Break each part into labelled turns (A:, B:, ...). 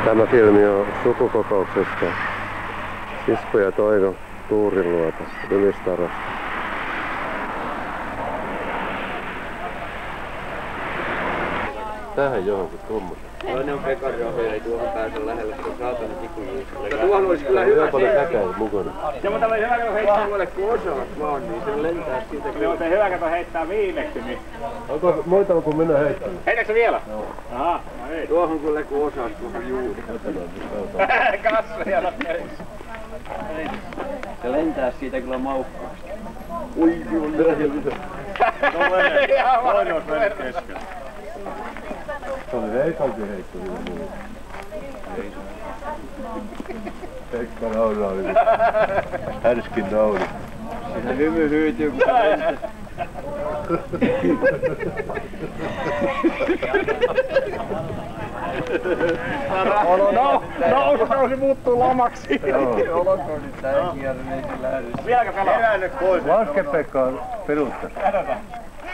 A: Tämä filmi on sukukokouksesta Sisku ja Toivo Tuuriluota Ylistarosta. Tähän johonkin tuommoisen.
B: Toinen on Pekari Ahoja, ei tuohon pääse lähelle, se on saatana tikujuusta. Mutta tuohon olisi kyllä hyvä
A: säkäin mukana.
B: Se on tämmöinen hyvä, kun heittää mulle kun osaat vaan, niin se lentää siitä.
C: Se on hyvä, kun heittää viimeksi, niin...
A: Onko muita kuin minä heittänyt?
C: Heitätkö vielä? Joo. Aha, no ei.
B: Tuohon kyllä kun osaat tuohon juuri.
C: Kasveja on töissä.
B: Se lentää siitä kyllä maukkaasti.
A: Ui, on mitä.
C: Toinen olisi mennyt keskellä.
A: Se oli Veikalkin heitto vielä muuta. Pekka nauraa oli. Härskin nauri.
B: Siinä hymy hyytyy kun se lentää.
C: Nousi muuttuu lamaksi.
B: Olkoon nyt tää kierre, ei sillä ääressä.
C: Vieläkö pelaa?
B: Herännyt pois.
A: Laske Pekka peruuttaa.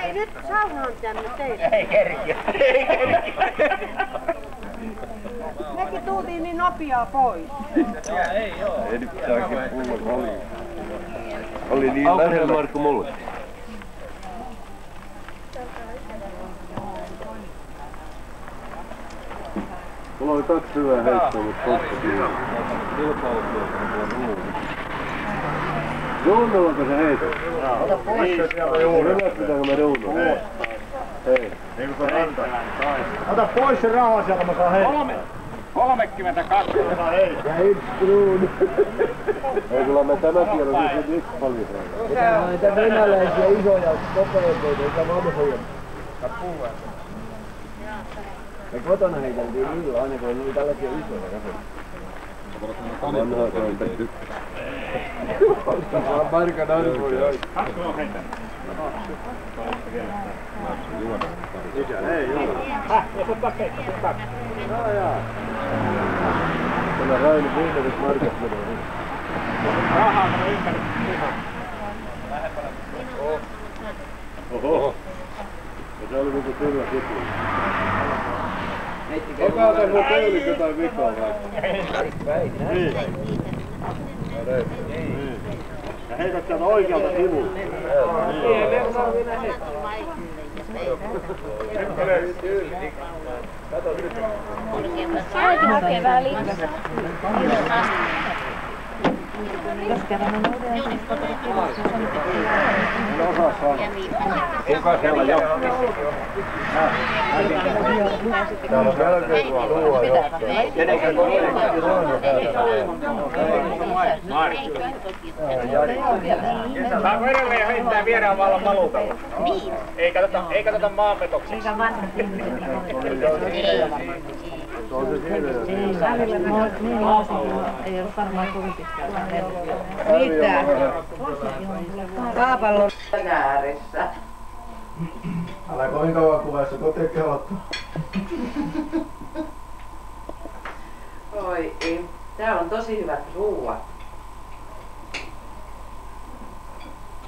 D: Hei, nyt sauha on tänne teille.
C: Ei kerkiä. Ei kerkiä.
D: Mekin tultiin niin nopeaa pois.
B: Ei joo. Ei nyt pitääkin pullon oli. Oli niin
A: lähellä.
B: lähellä.
A: Markku mulle. Mulla oli 2 hyvää heittoa, mutta kohta kyllä. Ruunullako se heitä?
C: Ota pois se sieltä juuri.
A: Hyväksytäänkö me ruunulla? Ei.
C: Niin kuin se rantaa. Ota pois se raha sieltä, mä saan heittää. 32. Mä saan heittää.
A: Ja yksi kruunu. Ei kyllä me tämäkin on siis yksi paljon.
B: Tää on niitä venäläisiä isoja kopeekoita, eikä vanhoja. Me kotona heiteltiin niillä aina, kun oli tällaisia isoja rahoja.
A: Vanhaa soitettu.
B: Vaan Markan arvoja oli.
C: Hasko on heittänyt.
A: Ei joo.
C: Jos ottaa keitto, ottaa.
A: Tällä Raini viimeiset markat menee.
C: Rahaa menee ympäri.
A: Oho. Ja se oli niinku kyllä kipu.
B: Onko
A: se mun peulit jotain vikaa vai?
C: Niin. Ja heität sieltä oikealta sivulta.
D: Äiti hakee vähän liikkeelle. Jos kerran on uuden
C: Kuka siellä jo?
A: Täällä on melkein ruoa jo.
B: Kenenkä kohdalla?
C: Saanko edelleen heittää vieraan vallan valuutalla? Niin. Ei katsota maanpetoksiksi.
A: Se on se siinä.
D: Ei ollut varmaan kovin pitkään. Mitä? Kaapallon ääressä.
A: Älä kovin kauan kuvassa kotiin kelottaa.
D: Oi ei. Täällä on tosi hyvät ruuat.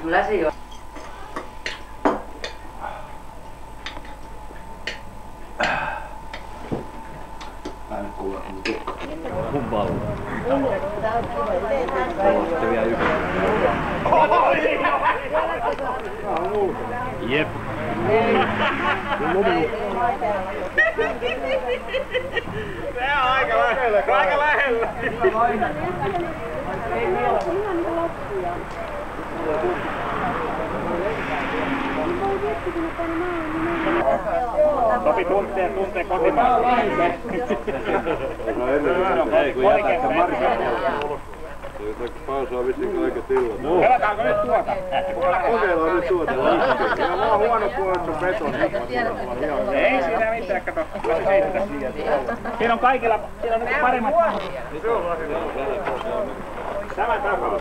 D: Läsi jo.
A: Mä en kuule mun tukka.
B: Mun pallo.
A: Se vielä yksi.
C: Jep. Se on aika lähellä. Aika lähellä. Topi tuntee kotimaasta.
A: Ei kun jätätte markkinoille. Pausaa vissiin aika tilaa.
C: Pelataanko nyt tuota?
A: Kokeillaan nyt tuota.
C: Mulla on huono puolesta betoni. Ei siinä mitään, kato. Siinä on kaikilla, siinä on nyt paremmat. Tämä takaa.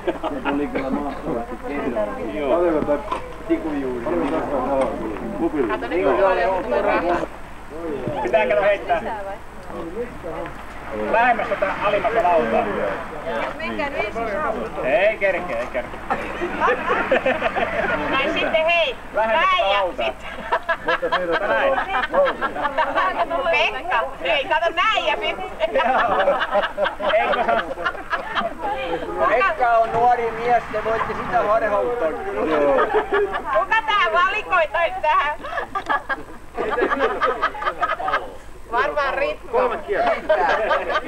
B: Se tuli kyllä mahtavasti kehdolla.
A: Paljonko tätä
B: Tikujuuri.
A: kupilla?
C: Pitääkö heittää? Lähemmäs tätä alimmalta lautaa.
D: Menkää nyt ensin saavutaan.
C: Ei kerkeä, ei kerkeä.
D: Tai sitten hei,
C: Lähemmäs
D: Väijä
C: lautaa.
D: sitten.
A: Mutta siinä on
C: Näin.
D: Pekka, Ei, kato näin ja sitten.
B: Pekka on nuori mies, te voitte sitä harhauttaa kyllä.
D: Kuka tää valikoi toi tähän? Varmaan Ritmo.
C: 3 kierrosta.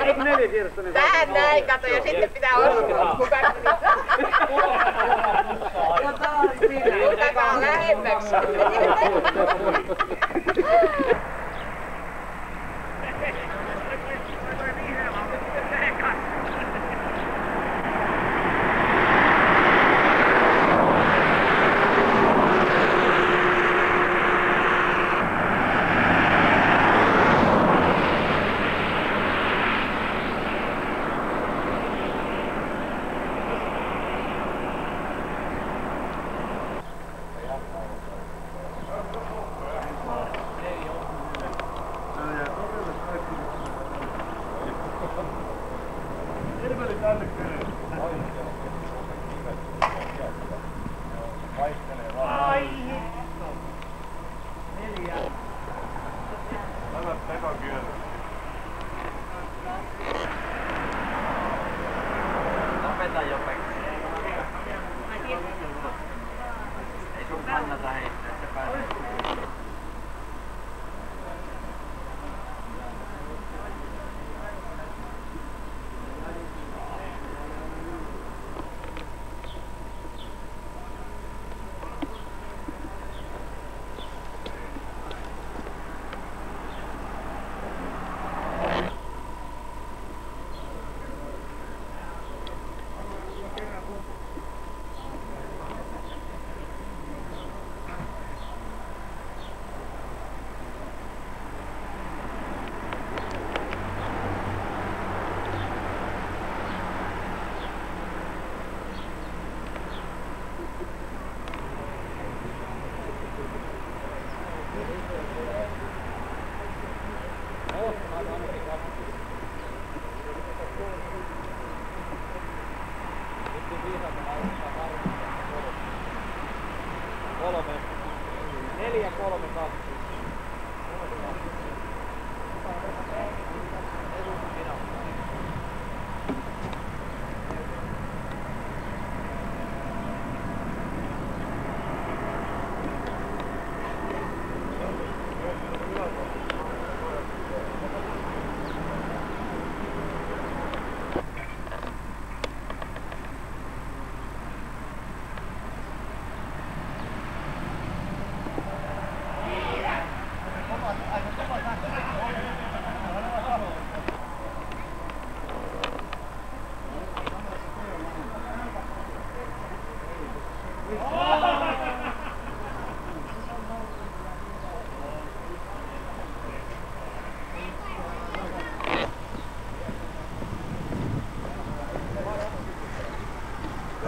C: Eikö 4 kierrosta?
D: Tähän näin, kato, ja sitten pitää ostaa. Kuka on lähemmäksi?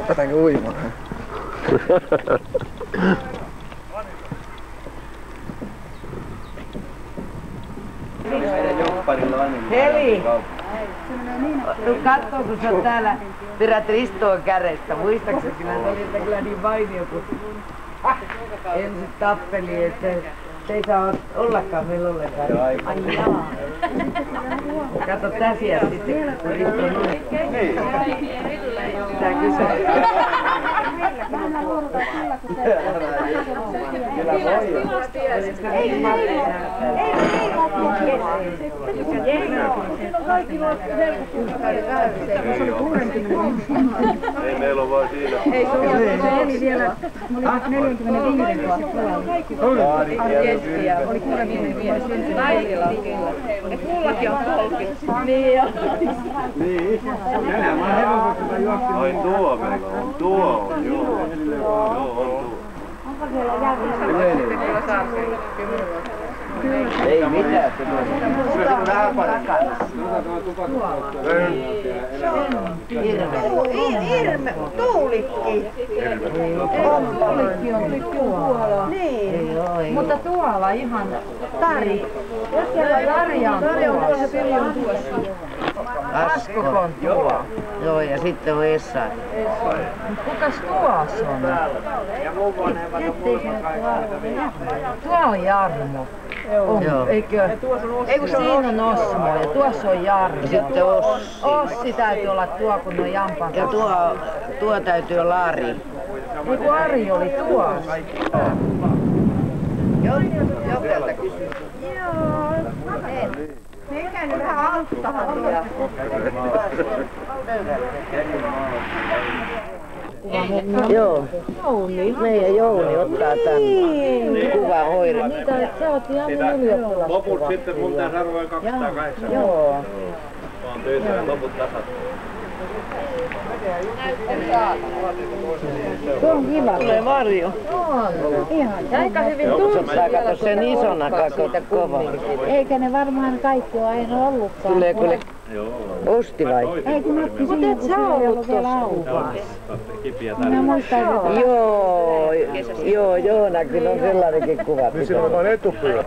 B: Opetanko uimaan?
D: Heli! Tuu kattoo, kun sä oot täällä pidät Ristoon kädestä. Muistaakseni kyllä kyllä niin mainio, kun ensin tappeli, että se ei saa ollakaan meillä ollenkaan. Ai jaa. Kato täsiä sitten, kun Risto on noin. Sitä kysyä.
A: Ei meillä on vaan siinä.
E: Ei se oli siellä, oli 45 kohdalla.
D: Keskiä, oli 65. Naisilla on kyllä. Et mullakin on 30. Niin jo.
B: Niin.
A: Ai tuo meillä on. Tuo on, joo. Joo, on tuo.
E: Onko siellä järjestelmä?
B: Ei mitään. Se on vähän parempaa.
D: Irme, Tuulikki.
E: Tuulikki on tuolla.
D: Niin.
E: Mutta tuolla ihan Tari. Jos siellä Tarja on tuossa.
D: Asko on tuo. Joo, ja sitten on Esa. Kukas tuos on? Tuo on Jarmo. Joo. Eikö? Ei kun siinä on Osmo ja tuossa on Jarmo. Ja sitten Ossi täytyy olla tuo, kun on Jampan. Ja tuo täytyy olla Ari. Ei kun Ari oli tuossa. Jokelta kysyy. Joo.
E: Menkää vähän auttamaan vielä.
D: Joo. Meidän Jouni ottaa tän kuvan hoidon.
E: Niitä, sä oot ihan ylioppilas.
A: Loput sitten mun tää sarvoin 208.
D: Joo.
A: Vaan töitä ja loput tasat.
E: Tuo on kiva.
D: Tulee Marjo.
E: On. Ihan. Aika hyvin tuntuu.
D: Kato sen isona kova.
E: Eikä ne varmaan kaikki ole aina ollutkaan.
D: Tulee kyllä. Osti vai?
E: Ei kun Matti siinä, kun siellä ei ollut vielä auvaa. Minä muistan, että...
D: Joo, Joonakin on sellainenkin kuva.
A: Niin siinä on vain etupia.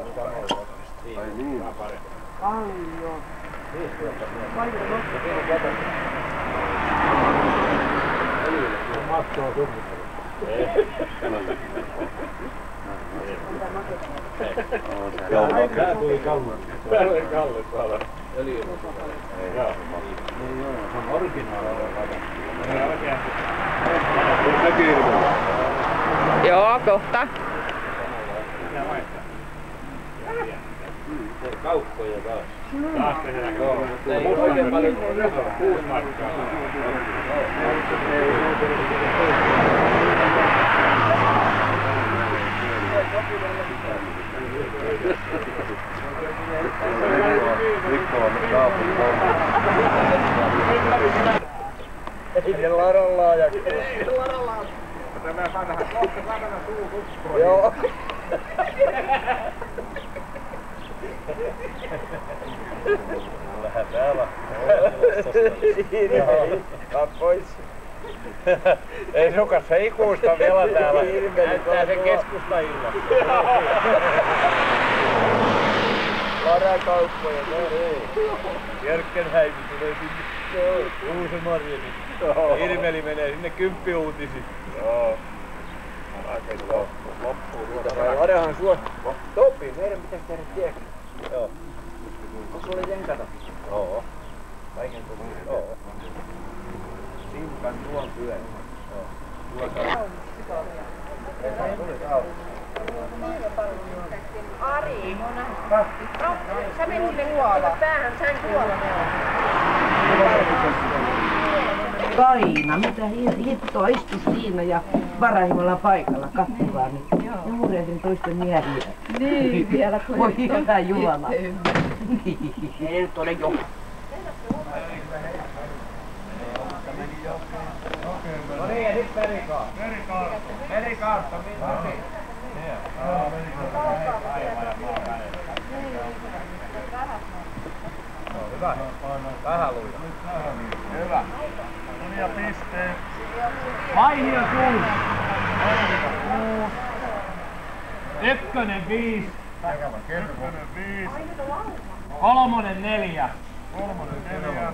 A: Joo, tää tuli Kalle. Tää tuli Kalle saada. Joo, se on originaali.
D: Joo, kohta.
A: Kauppoja taas. Taas tehdään kauppoja. Mutta oikein paljon 6 markkaa. Ei ne ladan laajaksi. Ei ne ladan laajaksi. Tämä vanha suuhukko. Joo. Lähdet täällä. Pois. Ei sukas heikuusta vielä täällä. Näyttää se keskustajilla. Varakauppoja, no ei. Jörkkenhäimi tulee sinne. Uusi Marjeni. Irmeli menee sinne 10 uutisiin. Joo. Loppuu tuota. Ladehan suostuu. Topi, meidän pitäisi tehdä tieksi. Joo. Onko sulle jenkata? Joo. Kaiken tuli. Joo. Simpan tuon pyörä. Joo. Tuossa.
E: Ari, sä menit sinne kuolla. Päähän sain kuolla.
D: Kaina, mitä hittoa istus siinä ja varahimolla paikalla katsokaa niin. Ja murjaisin toisten miehiä.
E: Niin, vielä kun
D: voi hyvä Jumala.
E: Ei nyt ole jo.
C: No niin, ja sit verikaasta. Verikaasta, mihin? Hyvä. Vähän luja. Hyvä. Ja pisteet. Vaihio 6. Ykkönen 5. Ykkönen 5. Kolmonen 4. Kolmonen 4.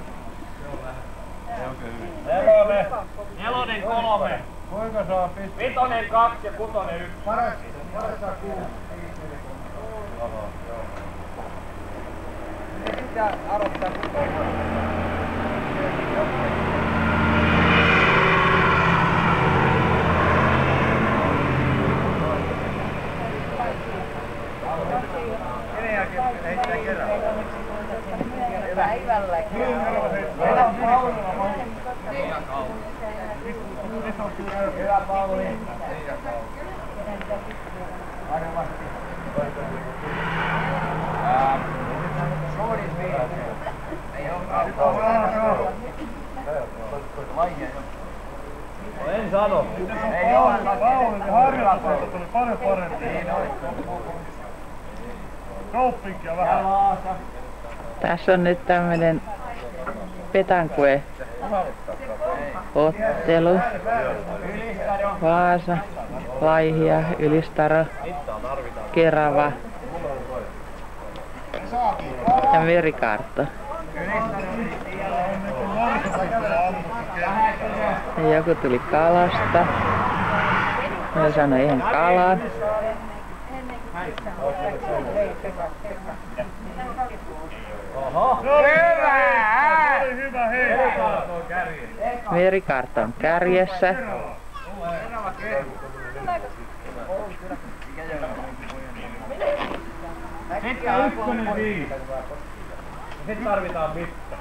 C: Nelonen 3. Kuinka saa pisteet? Vitonen 2 ja kutonen 1. Paras saa 6. Oho, joo. Niin pitää arvottaa kutonen. Kenen jälkeen heittää kerran? Päivälläkin. Hyvä Pauli. En sano. Ei ole. Pauli, harjoituksesta tuli paljon parempi. Niin oli. Dopingia vähän.
D: Tässä on nyt tämmönen petankue ottelu. Vaasa, Laihia, Ylistaro, Kerava ja Merikartto. Ja joku tuli kalasta. Mä sanoin ihan kalaa.
C: Oho! Hyvä! Hyvä hei!
D: Merikaarto on kärjessä.
C: Sitten ykkönen 5. Sitten tarvitaan mitta.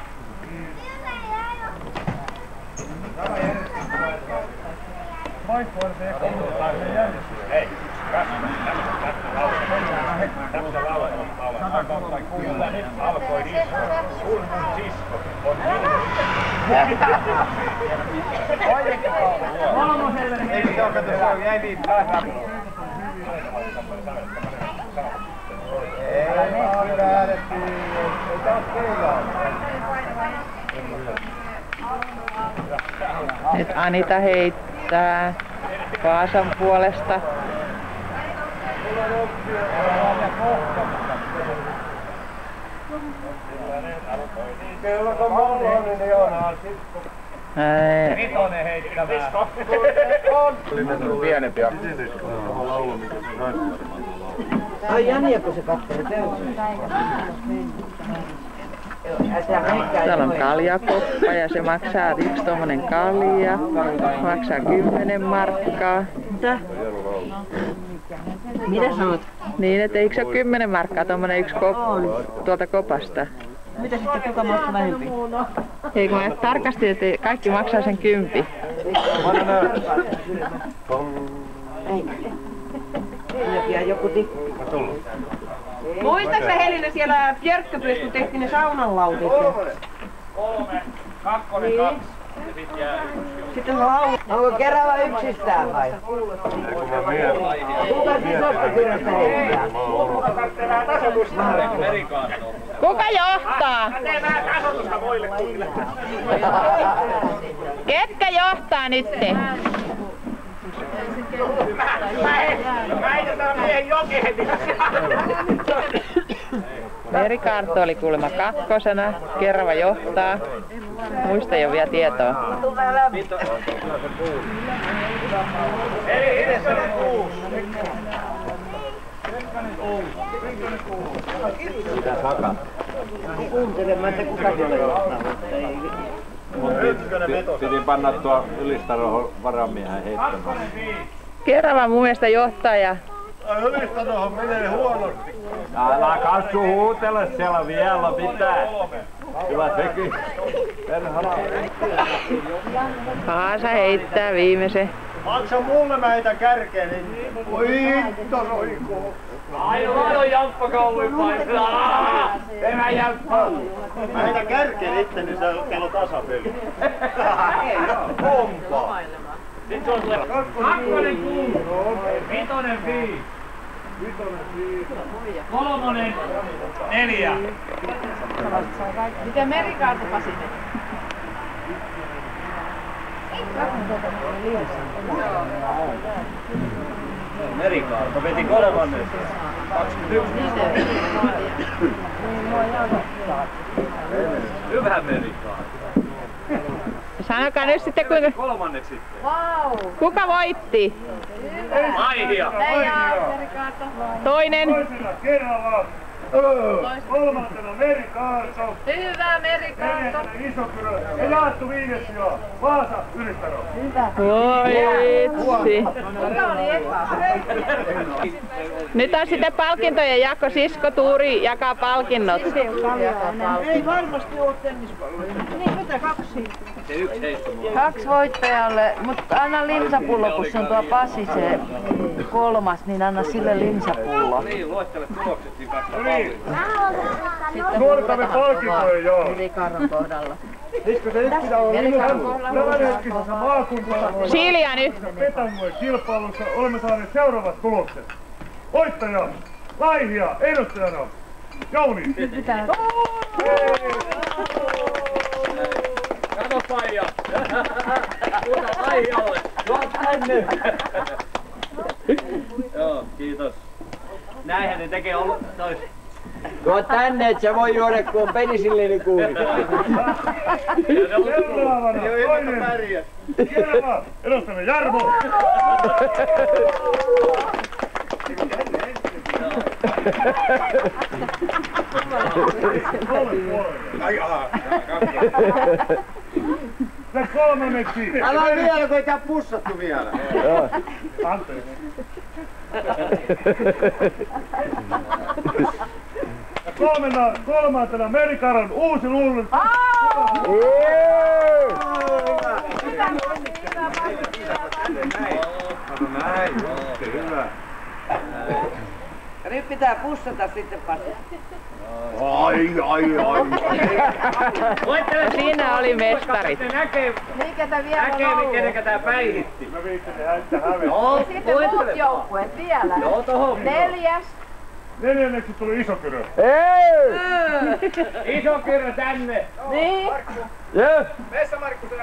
C: Hei, tämmöisen laulan. Kyllä nyt alkoi niin. Sun sisko on minun. Ei se ole, kato, se on jäi niin.
B: Ei vaan lähdettiin. Ei taas keilaa.
D: Nyt Anita heittää Vaasan puolesta.
C: Vitonen heittämään.
B: Pienempi akku.
D: Ai Jania, kun se katsoo täysin. Täällä on kaljakoppa ja se maksaa yksi tommonen kalja. Maksaa 10 markkaa. Mitä? Mitä sanot? Niin, et eikö se ole 10 markkaa tommonen yksi tuolta kopasta?
E: Mitä sitten kuka maksaa vähempi?
D: Ei kun mä tarkastin, että kaikki maksaa sen 10.
E: Ja joku tikku. Muistatko Helina siellä Björkköpyössä, kun tehtiin ne saunanlautit?
C: 3, 2, 2 ja sit jää 1.
E: Sitten laulut.
D: Onko Kerava yksistään vai? Kuka siskosta kyröstä heittää? Kuka johtaa? Ketkä johtaa nytte?
C: Mä heitetään miehen jokeen.
D: Merikaarto oli kuulemma 2. Kerava johtaa. Muista ei ole vielä tietoa.
C: Eli edessä on 6.
B: Mitä takaa?
D: Kuuntelemaan, että kuka siellä johtaa, mutta ei.
B: Piti panna tuo Ylistarohon varamiehen heittämään.
D: Kerava mun mielestä johtaa ja...
C: Ylistarohon menee huonosti.
B: Älä kassu huutele siellä vielä mitään. Kyllä sekin.
D: Vaasa heittää viimeisen.
C: Maksa mulle mä heitän kärkeen, niin... Oi hitto roikoo. Aivan on jamppakauluin paikkaa. Tämä jamppa. Mä heitän kärkeen itse, niin se on kello tasapeli. Pompa. Sitten on tulee 2, 6, 5, 5, 3, 4.
E: Miten Merikaarto Pasi meni?
C: Merikaarto veti 3. 21. Hyvä Merikaarto.
D: Sanokaa nyt sitten kuinka...
C: 3 sitten.
D: Kuka voitti?
C: Maihia.
D: Toinen.
C: Toisena Kerava. 3. Merikaarto.
E: Hyvä Merikaarto.
C: 4. Isokyrö. Ja jaettu 5. sijaa. Vaasa Ylistaro.
D: Voi vitsi.
E: Kuka oli eka?
D: Nyt on sitten palkintojen jako. Sisko Tuuri jakaa palkinnot.
E: Ei varmasti ole tennispalloja. Niin, mitä 2?
C: Se 1 heitto.
D: 2 voittajalle, mutta anna linsapullo, kun se on tuo Pasi se 3, niin anna sille linsapullo.
C: Niin, luettele tulokset, niin päästään palliin.
E: Sitten
C: palkintoja, joo.
E: Merikaaron kohdalla.
C: Eikö se nyt pitää olla tämänhetkisessä maakuntaa?
D: Silja nyt.
C: Petangojen kilpailussa olemme saaneet seuraavat tulokset. Voittaja, Laihia, edustajana, Jouni.
E: Nyt pitää...
C: Kato Faija. Kuinka Laihialle? Tänne. Joo, kiitos. Näinhän ne tekee tois.
A: Tuo tänne, et sä voi juoda, kun on penisilleenikuuri.
C: Seuraavana toinen. Hienoa. Edustamme Jarmo. Se kolmanneksi.
B: Älä vielä, kun ei tää pussattu vielä.
C: Anteeksi. Ja kolmantena Merikaron uusi luulun.
B: Hyvä.
D: Ja nyt pitää pussata sitten Pasi.
C: Ai.
E: Siinä oli mestarit.
F: Mikä vielä lauluu?
A: Kenenkä tää päihitti.
C: Mä viittelin häntä hävetä.
F: Ja sitten muut joukkueet vielä.
A: Joo, tohon.
F: 4.
C: Neljänneksi tuli Isokyrö.
A: Iso kyrö tänne.
F: Niin.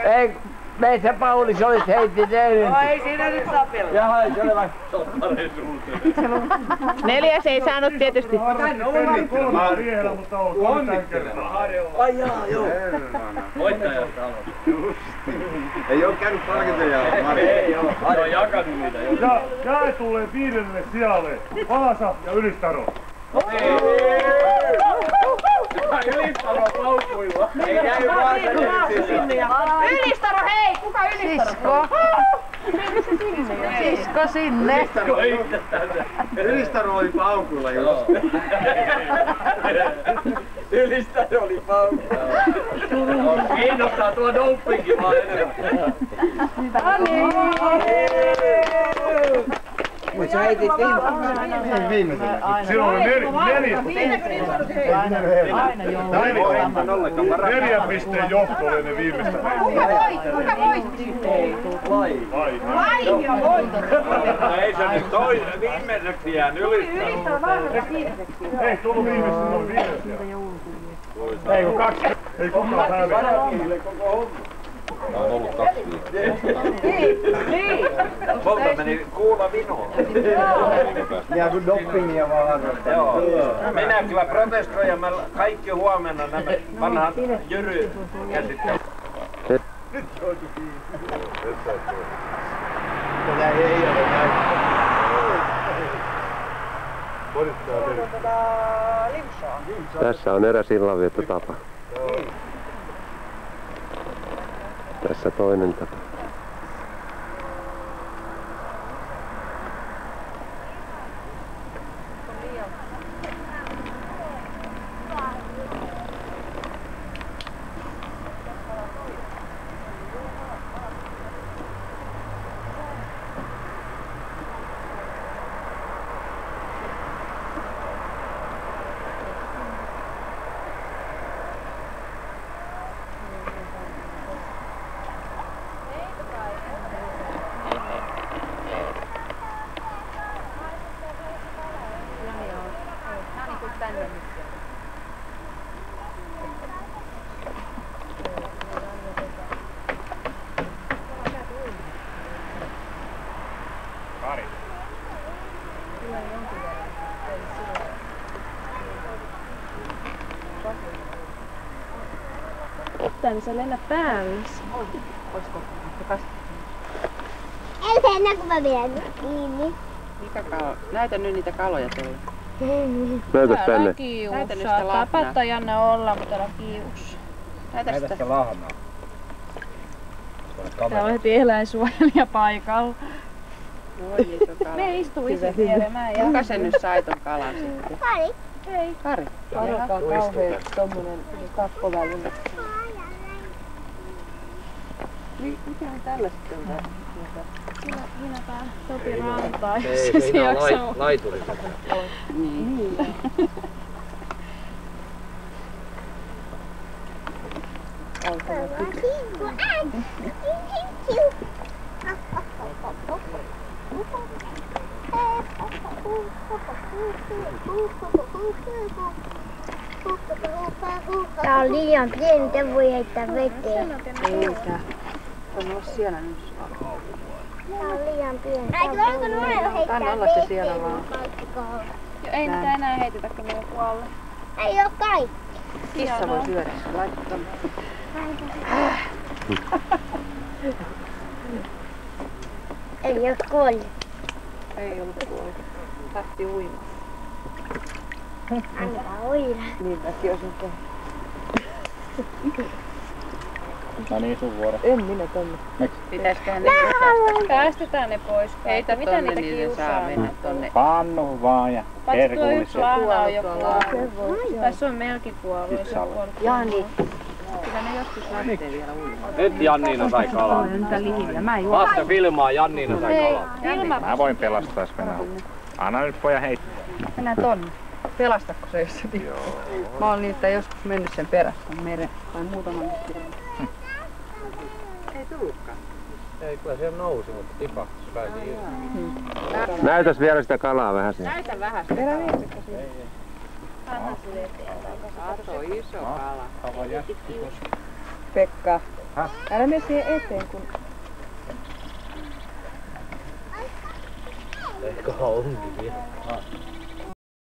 A: Ei, meissä Paulis olis heitti teille.
D: No ei siinä nyt saa pelata.
A: Jaha, se oli vaikka.
E: 4 ei saanut tietysti.
C: Kolme riehellä, mutta on tämän kertaa.
A: Ai jaa, joo.
B: Voittajasta on. Ei oo käynyt palkintoja.
A: Ei oo. On jakanut niitä.
C: Ja jaetulle 5. sijalle Vaasa ja Ylistaro.
A: Ylistaro paukuilla. Ei näy vaan sinne.
F: Ylistaro, hei! Kuka Ylistaro?
D: Sisko sinne.
B: Ylistaro oli paukuilla just.
A: Ylistaro oli paukuilla. Kiinnostaa tuo dopingin vaan enemmän.
D: Mut sä heitit
B: Viimeisenä.
C: Silloin oli 4.
F: Aina joo.
C: 4 pisteen johto oli ne viimeistä.
F: Kuka voitti? Laihio voitti.
A: Ei se nyt toi viimeiseksi jään Ylistaro.
F: Ylistaro varmasti viimeiseksi.
C: Ei tullut viimeistä, se oli viimeisiä. Ei kun 2. Ei kukaan hävetä.
B: On ollut 2 viikkoa.
F: Niin.
A: Multa meni kuula vinoon.
B: Ja kun dopingia vaan harrastaa.
A: Joo. Minä kyllä protestoin ja kaikki huomenna nämä vanhat Jyry käsittää.
B: Nyt joutu kiinni. Tätä ei ole näyttää.
G: Tässä on eräs illanviettotapa. Tässä toinen tapa.
E: Tänne sä lennät päälle.
H: Ei se enää kun mä vien kiinni.
D: Näytä nyt niitä kaloja teille.
G: Näytä tänne.
E: Näytä
D: sitä lahnaa.
E: Tapatta Janne olla, mutta täällä on kius.
D: Näytä sitä.
A: lahnaa.
E: Täällä on heti eläinsuojelija paikalla.
D: Oi iso kala.
E: Me istuu itse vieremään.
D: Kuka sen nyt sai ton kalan sitten?
H: Kari.
D: Kari.
E: Varokaa kauhean tommonen tappoväline.
D: Mikä on tällä sitten?
E: Hinapää Topi rantaa, jos se jaksaa.
A: Laituri.
D: Niin.
H: Tää on liian pieni, te voi heittää veteen.
D: Eikä. On olla siellä nyt.
H: Tää on liian pieni. Eikö onko nuorella heittää
D: Anna olla se siellä vaan.
E: Ei niitä enää heitetä, kun ne on kuolleet.
H: Ei oo kaikki.
F: Kissa voi syödä. Laita tonne.
H: Ei oo kuollut.
F: Ei ollut kuollut. Lähti uimaan.
H: Annetaan uida.
F: Niin mäkin olisin tehnyt.
C: No niin, sun vuoro.
F: En minä tonne.
D: Pitäisköhän ne
F: Päästetään ne pois.
D: heitä
F: Mitä
D: tonne,
F: niitä
D: niin ne
F: kiusaa?
D: saa mennä tonne.
C: Kannu vaan ja
F: Paitsi tuo yksi
C: herkullisen
F: lahna on jo kuollut. Tässä on melkein kuollut.
C: kissalla.
D: Jani.
F: Kyllä ne joskus lähtee vielä uimaan.
A: Nyt Janniina sai kalaa. Vasta filmaa, Janniina sai kalaa.
C: Mä voin pelastaa Svenällä. Anna nyt poja heittää.
F: Mennään tonne. Pelastako se jos se tippuu? Mä oon niitä joskus mennyt sen perässä mereen. Tai muutaman kerran.
A: Ei, kyllä siellä nousi, mutta tipahti. Pääsi irti.
G: Näytäs vielä sitä kalaa vähän siihen.
D: Näytä vähän.
F: Perä viisikö siihen?
D: Anna sille eteenpäin. Kato, iso kala.
F: Pekka. Älä mene siihen eteen, kun...
A: Ehkä onkin vielä.